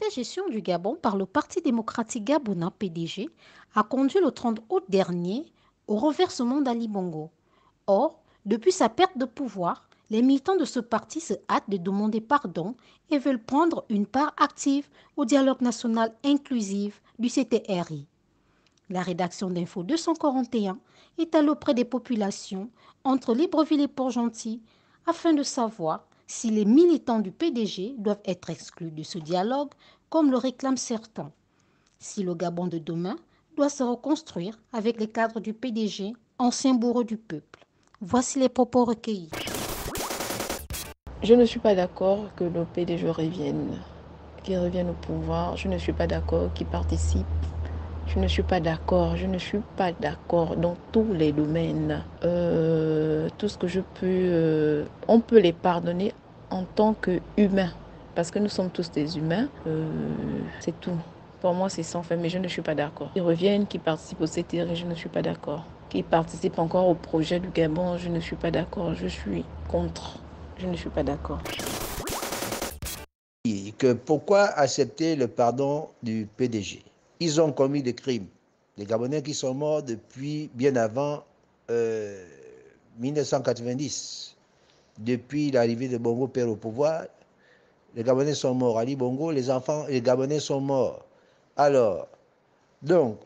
mauvaise gestion du Gabon par le Parti démocratique gabonais PDG a conduit le 30 août dernier au renversement d'Ali Bongo. Or, depuis sa perte de pouvoir, les militants de ce parti se hâtent de demander pardon et veulent prendre une part active au dialogue national inclusif du CTRI. La rédaction d'Info 241 est allée auprès des populations entre Libreville et Port-Gentil afin de savoir si les militants du PDG doivent être exclus de ce dialogue comme le réclament certains. Si le Gabon de demain doit se reconstruire avec les cadres du PDG, anciens bourreaux du peuple. Voici les propos recueillis. Je ne suis pas d'accord que le PDG revienne, qu'il revienne au pouvoir. Je ne suis pas d'accord qu'il participe. Je ne suis pas d'accord. Je ne suis pas d'accord dans tous les domaines. Tout ce que je peux, on peut les pardonner en tant qu'humains. Parce que nous sommes tous des humains. C'est tout. Pour moi, c'est sans fin, mais je ne suis pas d'accord. Qu'ils reviennent, qu'ils participent au CTR, je ne suis pas d'accord. Qu'ils participent encore au projet du Gabon, je ne suis pas d'accord. Je suis contre. Je ne suis pas d'accord. Pourquoi accepter le pardon du PDG? Ils ont commis des crimes. Les Gabonais qui sont morts depuis bien avant 1990, depuis l'arrivée de Bongo Père au pouvoir, les Gabonais sont morts. Ali Bongo, les enfants, les Gabonais sont morts. Alors, donc,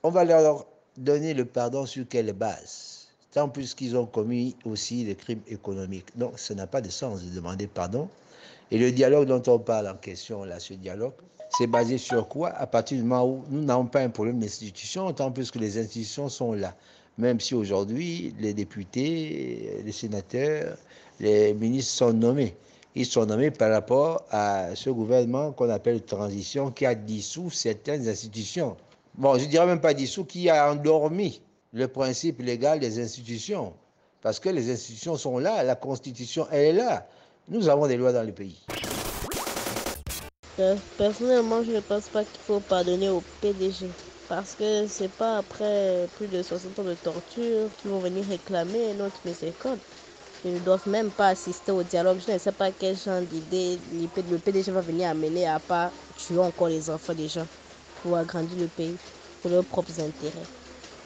on va leur donner le pardon sur quelle base? Tant plus qu'ils ont commis aussi des crimes économiques. Donc, ça n'a pas de sens de demander pardon. Et le dialogue dont on parle en question, là, ce dialogue, c'est basé sur quoi? À partir du moment où nous n'avons pas un problème d'institution, tant plus que les institutions sont là. Même si aujourd'hui, les députés, les sénateurs, les ministres sont nommés. Ils sont nommés par rapport à ce gouvernement qu'on appelle transition qui a dissous certaines institutions. Bon, je ne dirais même pas dissous, qui a endormi le principe légal des institutions. Parce que les institutions sont là, la Constitution, elle est là. Nous avons des lois dans le pays. Personnellement, je ne pense pas qu'il faut pardonner au PDG. Parce que c'est pas après plus de 60 ans de torture qu'ils vont venir réclamer notre miséricorde. Ils ne doivent même pas assister au dialogue. Je ne sais pas quel genre d'idée le PDG va venir amener à part tuer encore les enfants des gens pour agrandir le pays, pour leurs propres intérêts.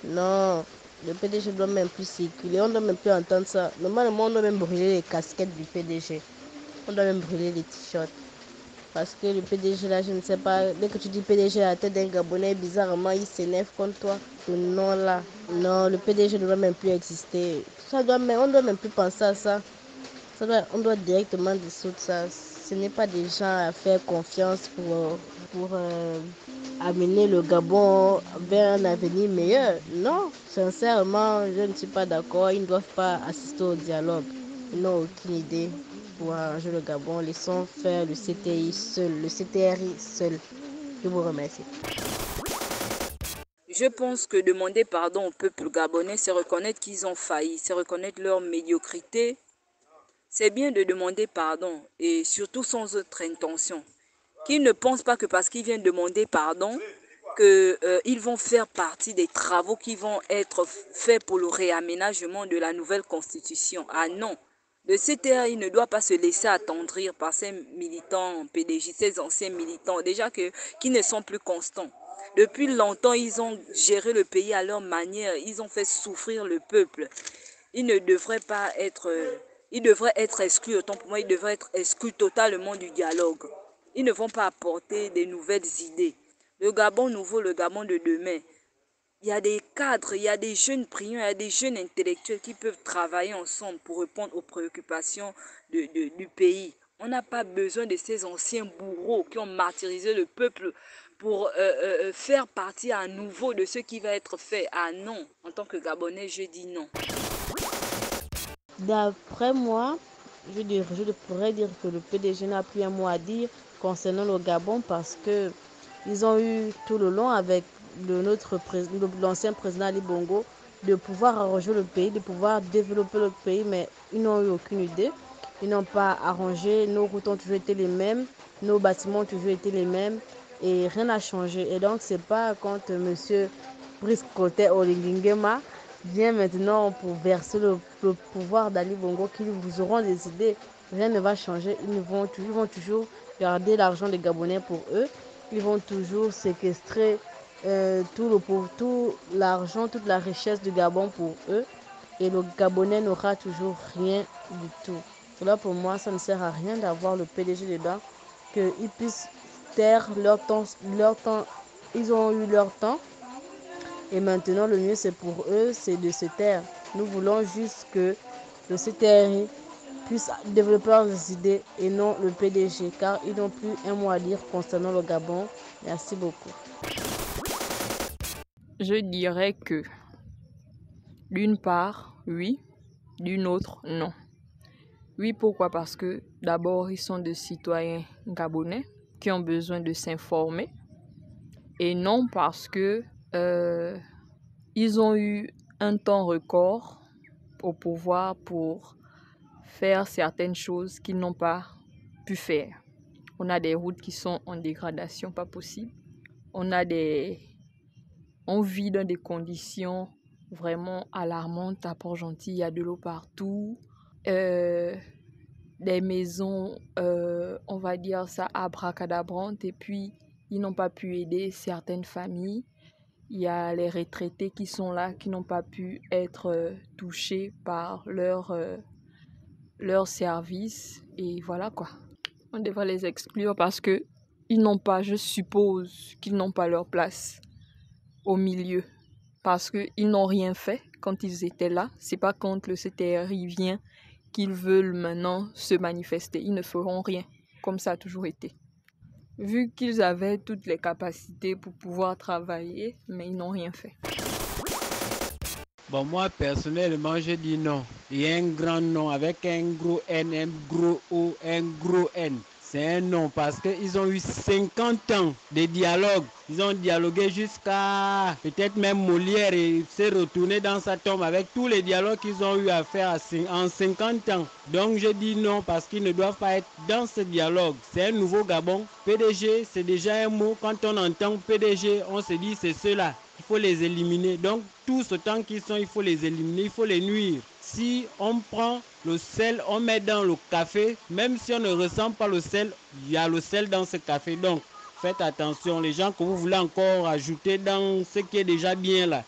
Non, le PDG ne doit même plus circuler. On ne doit même plus entendre ça. Normalement, on doit même brûler les casquettes du PDG. On doit même brûler les t-shirts. Parce que le PDG là, je ne sais pas, dès que tu dis PDG à la tête d'un Gabonais, bizarrement, il s'énerve contre toi. Ce nom là, non, le PDG ne doit même plus exister. On ne doit même plus penser à ça. On doit directement dissoudre ça. Ce n'est pas des gens à faire confiance pour amener le Gabon vers un avenir meilleur. Non, sincèrement, je ne suis pas d'accord. Ils ne doivent pas assister au dialogue. Ils n'ont aucune idée pour arranger le Gabon. Laissons faire le CTI seul, le CTRI seul. Je vous remercie. Je pense que demander pardon au peuple gabonais, c'est reconnaître qu'ils ont failli, c'est reconnaître leur médiocrité. C'est bien de demander pardon et surtout sans autre intention. Qu'ils ne pensent pas que parce qu'ils viennent demander pardon, qu'ils vont faire partie des travaux qui vont être faits pour le réaménagement de la nouvelle constitution. Ah non, le CTRI ne doit pas se laisser attendrir par ces militants PDJ, ces anciens militants, déjà qui ne sont plus constants. Depuis longtemps, ils ont géré le pays à leur manière, ils ont fait souffrir le peuple. Ils ne devraient pas être, ils devraient être exclus, autant pour moi, ils devraient être exclus totalement du dialogue. Ils ne vont pas apporter des nouvelles idées. Le Gabon nouveau, le Gabon de demain, il y a des cadres, il y a des jeunes brillants, il y a des jeunes intellectuels qui peuvent travailler ensemble pour répondre aux préoccupations du pays. On n'a pas besoin de ces anciens bourreaux qui ont martyrisé le peuple pour faire partie à nouveau de ce qui va être fait. Ah non, en tant que Gabonais, je dis non. D'après moi, je pourrais dire que le PDG n'a plus un mot à dire concernant le Gabon parce que ils ont eu tout le long avec l'ancien président Ali Bongo de pouvoir arranger le pays, de pouvoir développer le pays, mais ils n'ont eu aucune idée. Ils n'ont pas arrangé, nos routes ont toujours été les mêmes, nos bâtiments ont toujours été les mêmes et rien n'a changé. Et donc, c'est pas quand monsieur Brice Koté Olingingema vient maintenant pour verser le pouvoir d'Ali Bongo qu'ils vous auront des idées. Rien ne va changer. Ils vont toujours garder l'argent des Gabonais pour eux. Ils vont toujours séquestrer tout l'argent, toute la richesse du Gabon pour eux. Et le Gabonais n'aura toujours rien du tout. Cela pour moi, ça ne sert à rien d'avoir le PDG dedans, qu'ils puissent taire leur temps. Ils ont eu leur temps. Et maintenant, le mieux, c'est pour eux, c'est de se taire. Nous voulons juste que le CTRI puisse développer leurs idées et non le PDG, car ils n'ont plus un mot à dire concernant le Gabon. Merci beaucoup. Je dirais que d'une part, oui, d'une autre, non. Oui, pourquoi? Parce que d'abord, ils sont des citoyens gabonais qui ont besoin de s'informer. Et non parce que ils ont eu un temps record au pouvoir pour faire certaines choses qu'ils n'ont pas pu faire. On a des routes qui sont en dégradation, pas possible. On vit dans des conditions vraiment alarmantes à Port-Gentil. Il y a de l'eau partout. Des maisons, on va dire ça, abracadabrantes. Et puis, ils n'ont pas pu aider certaines familles. Il y a les retraités qui sont là, qui n'ont pas pu être touchés par leur service. Et voilà quoi. On devrait les exclure parce que ils n'ont pas, je suppose, qu'ils n'ont pas leur place au milieu. Parce qu'ils n'ont rien fait quand ils étaient là. C'est pas quand le CTRI vient qu'ils veulent maintenant se manifester. Ils ne feront rien, comme ça a toujours été. Vu qu'ils avaient toutes les capacités pour pouvoir travailler, mais ils n'ont rien fait. Bon, moi, personnellement, je dis non. Il y a un grand non avec un gros N, un gros O, un gros N. C'est un non parce qu'ils ont eu 50 ans de dialogue. Ils ont dialogué jusqu'à peut-être même Molière et s'est retourné dans sa tombe avec tous les dialogues qu'ils ont eu à faire en 50 ans. Donc je dis non parce qu'ils ne doivent pas être dans ce dialogue. C'est un nouveau Gabon. PDG, c'est déjà un mot. Quand on entend PDG, on se dit c'est ceux-là. Il faut les éliminer. Donc tout ce temps qu'ils sont, il faut les éliminer, il faut les nuire. Si on prend le sel, on met dans le café, même si on ne ressent pas le sel, il y a le sel dans ce café. Donc faites attention, les gens que vous voulez encore ajouter dans ce qui est déjà bien là,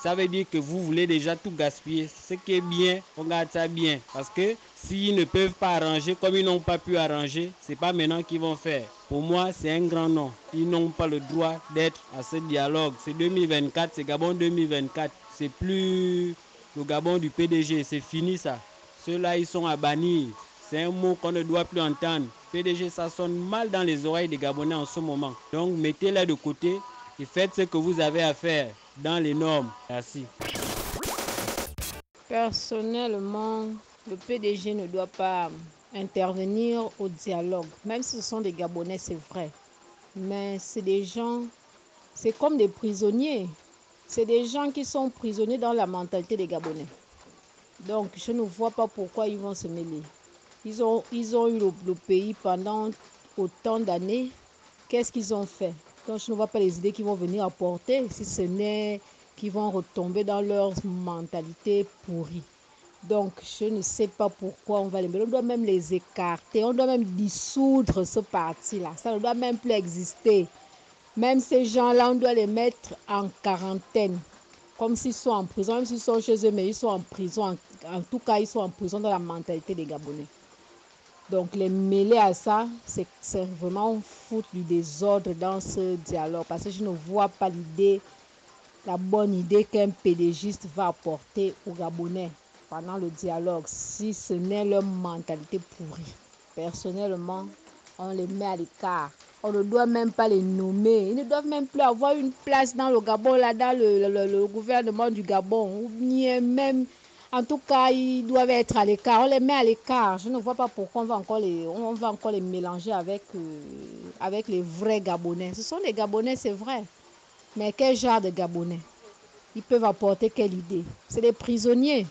ça veut dire que vous voulez déjà tout gaspiller. Ce qui est bien, on garde ça bien. Parce que s'ils ne peuvent pas arranger comme ils n'ont pas pu arranger, c'est pas maintenant qu'ils vont faire. Pour moi, c'est un grand non. Ils n'ont pas le droit d'être à ce dialogue. C'est 2024, c'est Gabon 2024. C'est plus le Gabon du PDG, c'est fini ça. Ceux-là, ils sont à bannir. C'est un mot qu'on ne doit plus entendre. PDG, ça sonne mal dans les oreilles des Gabonais en ce moment. Donc, mettez-les de côté et faites ce que vous avez à faire dans les normes. Merci. Personnellement, le PDG ne doit pas intervenir au dialogue. Même si ce sont des Gabonais, c'est vrai. Mais c'est des gens, c'est comme des prisonniers. C'est des gens qui sont prisonniers dans la mentalité des Gabonais. Donc, je ne vois pas pourquoi ils vont se mêler. Ils ont eu le pays pendant autant d'années. Qu'est-ce qu'ils ont fait? Donc, je ne vois pas les idées qu'ils vont venir apporter, si ce n'est qu'ils vont retomber dans leur mentalité pourrie. Donc, je ne sais pas pourquoi on va les mêler. On doit même les écarter. On doit même dissoudre ce parti-là. Ça ne doit même plus exister. Même ces gens-là, on doit les mettre en quarantaine. Comme s'ils sont en prison, même s'ils sont chez eux, mais ils sont en prison. En tout cas, ils sont en prison dans la mentalité des Gabonais. Donc, les mêler à ça, c'est vraiment foutre du désordre dans ce dialogue. Parce que je ne vois pas la bonne idée qu'un PDGiste va apporter aux Gabonais pendant le dialogue, si ce n'est leur mentalité pourrie. Personnellement, on les met à l'écart. On ne doit même pas les nommer. Ils ne doivent même plus avoir une place dans le Gabon, là, dans le gouvernement du Gabon. Ou bien même, en tout cas, ils doivent être à l'écart. On les met à l'écart. Je ne vois pas pourquoi on va encore les mélanger avec les vrais Gabonais. Ce sont des Gabonais, c'est vrai. Mais quel genre de Gabonais? Ils peuvent apporter quelle idée? C'est des prisonniers.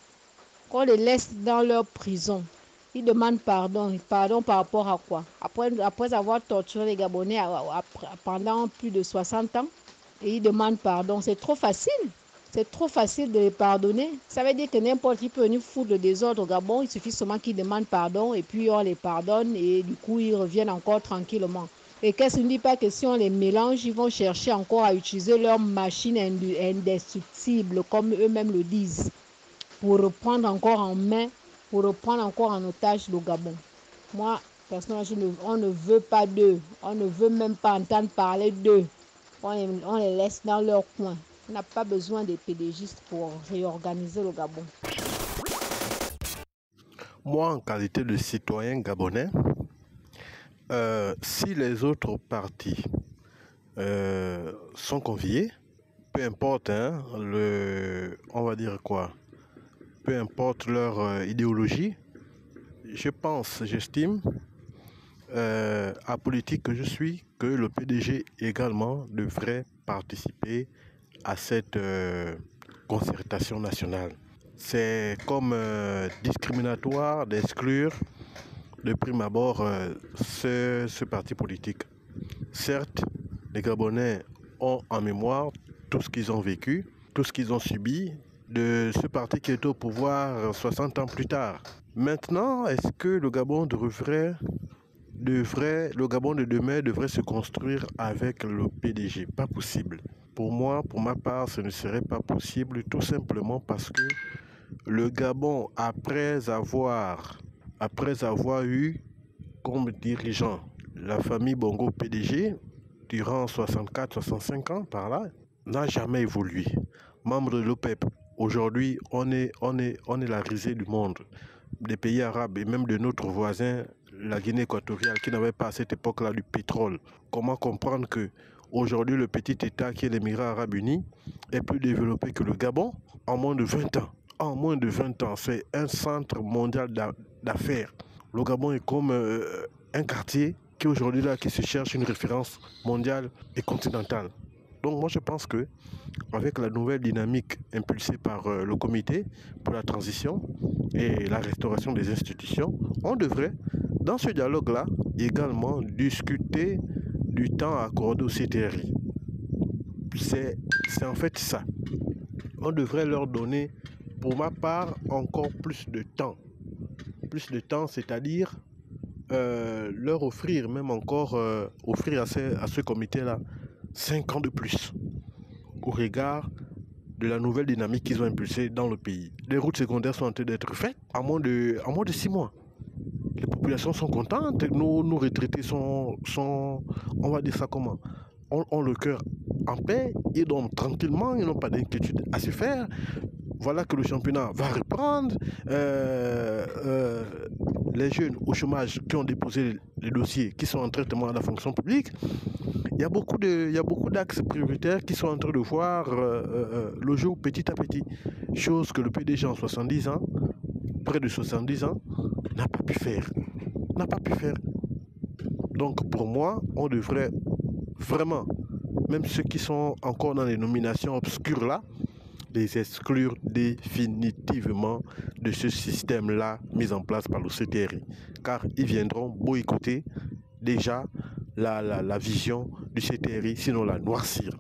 Qu'on les laisse dans leur prison. Ils demandent pardon. Pardon par rapport à quoi? Après avoir torturé les Gabonais pendant plus de 60 ans, et ils demandent pardon. C'est trop facile. c'est trop facile de les pardonner. Ça veut dire que n'importe qui peut venir foutre le désordre au Gabon. Il suffit seulement qu'ils demandent pardon et puis on les pardonne et du coup ils reviennent encore tranquillement. Et qu'est-ce qu'on ne dit pas que si on les mélange, ils vont chercher encore à utiliser leur machine indestructible, comme eux-mêmes le disent, pour reprendre encore en main, pour reprendre encore en otage le Gabon. Moi, personnellement, on ne veut pas d'eux. On ne veut même pas entendre parler d'eux. On les laisse dans leur coin. On n'a pas besoin des pédégistes pour réorganiser le Gabon. Moi, en qualité de citoyen gabonais, si les autres partis sont conviés, peu importe, on va dire quoi, peu importe leur idéologie, j'estime, à politique que je suis, que le PDG également devrait participer à cette concertation nationale. C'est comme discriminatoire d'exclure de prime abord ce parti politique. Certes, les Gabonais ont en mémoire tout ce qu'ils ont vécu, tout ce qu'ils ont subi de ce parti qui est au pouvoir 60 ans plus tard. Maintenant, est-ce que le Gabon le Gabon de demain devrait se construire avec le PDG? Pas possible. Pour moi, pour ma part, ce ne serait pas possible, tout simplement parce que le Gabon, après avoir eu comme dirigeant la famille Bongo PDG durant 64-65 ans par là, n'a jamais évolué. Membre de l'OPEP, aujourd'hui, on est la risée du monde, des pays arabes et même de notre voisin, la Guinée équatoriale, qui n'avait pas à cette époque-là du pétrole. Comment comprendre que aujourd'hui le petit État qui est l'Émirat arabe uni est plus développé que le Gabon en moins de 20 ans? En moins de 20 ans, c'est un centre mondial d'affaires. Le Gabon est comme un quartier qui aujourd'hui là, qui se cherche une référence mondiale et continentale. Donc moi je pense que avec la nouvelle dynamique impulsée par le comité pour la transition et la restauration des institutions, on devrait dans ce dialogue-là également discuter du temps accordé aux CTRI. C'est en fait ça. On devrait leur donner, pour ma part, encore plus de temps. Plus de temps, c'est-à-dire leur offrir, même encore, offrir à ce comité-là 5 ans de plus au regard de la nouvelle dynamique qu'ils ont impulsée dans le pays. Les routes secondaires sont en train d'être faites en moins de 6 mois. Les populations sont contentes, nos retraités sont, on va dire ça comment, ont le cœur en paix, ils dorment tranquillement, ils n'ont pas d'inquiétude à se faire. Voilà que le championnat va reprendre. Les jeunes au chômage qui ont déposé les dossiers, qui sont en traitement à la fonction publique, il y a beaucoup d'axes prioritaires qui sont en train de voir le jour petit à petit. Chose que le PDG en 70 ans, près de 70 ans, n'a pas pu faire. Donc pour moi, on devrait vraiment, même ceux qui sont encore dans les nominations obscures là, les exclure définitivement de ce système-là mis en place par le CTRI. Car ils viendront boycotter déjà la vision du CTRI, sinon la noircir.